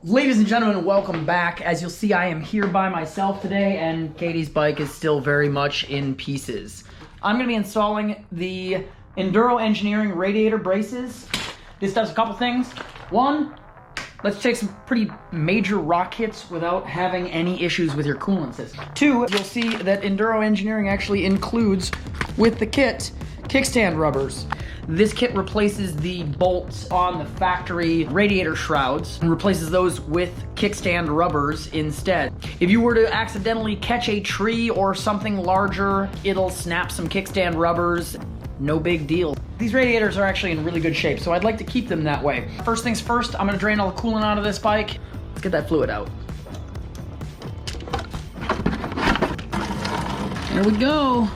Ladies and gentlemen, welcome back. As you'll see, I am here by myself today, and Katie's bike is still very much in pieces. I'm going to be installing the Enduro Engineering radiator braces. This does a couple things. One, let's take some pretty major rock hits without having any issues with your coolant system. Two, you'll see that Enduro Engineering actually includes, with the kit, kickstand rubbers. This kit replaces the bolts on the factory radiator shrouds and replaces those with kickstand rubbers instead. If you were to accidentally catch a tree or something larger, it'll snap some kickstand rubbers. No big deal. These radiators are actually in really good shape, so I'd like to keep them that way. First things first, I'm gonna drain all the coolant out of this bike. Let's get that fluid out. There we go.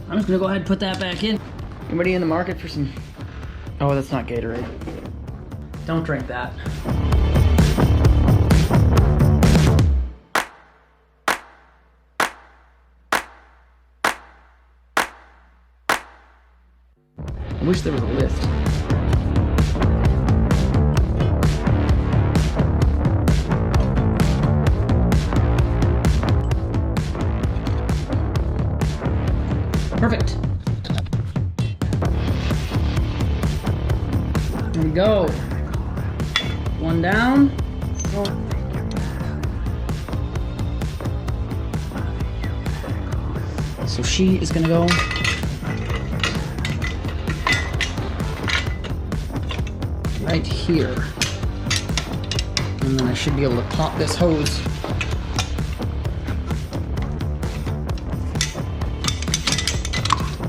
I'm just gonna go ahead and put that back in. Anybody in the market for some... Oh, that's not Gatorade. Don't drink that. I wish there was a list. Perfect. There we go. One down. So she is gonna go right here. And then I should be able to pop this hose.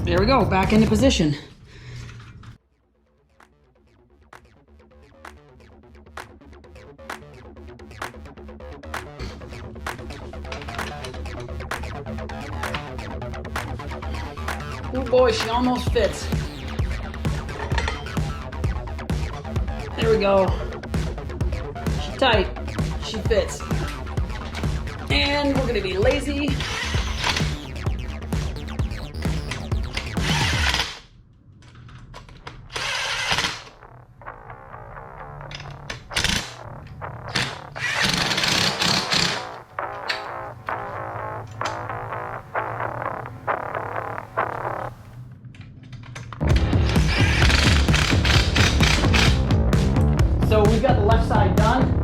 There we go, back into position. Oh boy, she almost fits. There we go. She's tight, she fits. And we're gonna be lazy. So we've got the left side done.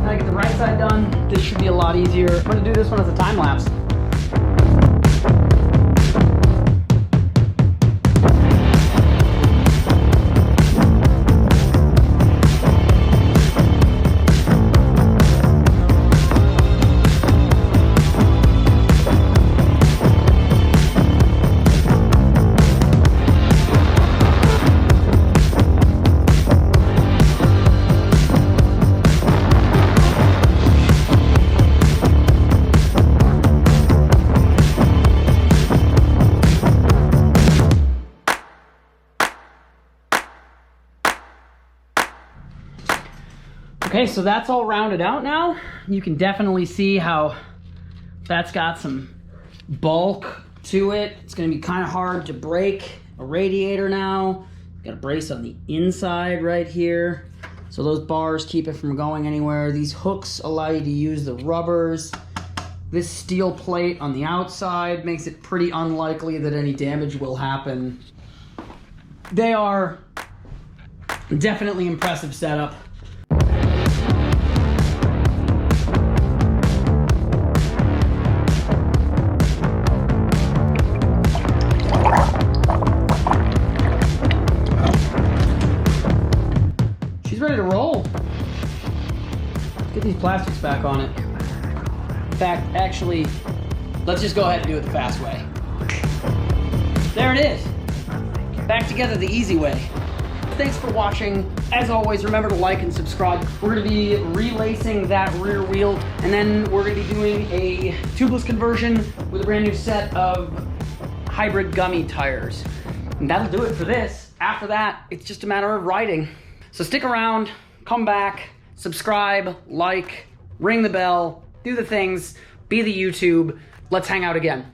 Now I get the right side done. This should be a lot easier. I'm gonna do this one as a time lapse. Okay, so that's all rounded out now. You can definitely see how that's got some bulk to it. It's gonna be kind of hard to break a radiator now. Got a brace on the inside right here. So those bars keep it from going anywhere. These hooks allow you to use the rubbers. This steel plate on the outside makes it pretty unlikely that any damage will happen. They are definitely impressive setup. Ready to roll. Get these plastics back on it. In fact, actually, let's just go ahead and do it the fast way. There it is. Back together the easy way. Thanks for watching. As always, remember to like and subscribe. We're going to be relacing that rear wheel, and then we're going to be doing a tubeless conversion with a brand new set of hybrid gummy tires. And that'll do it for this. After that, it's just a matter of riding. So stick around, come back, subscribe, like, ring the bell, do the things, be the YouTube. Let's hang out again.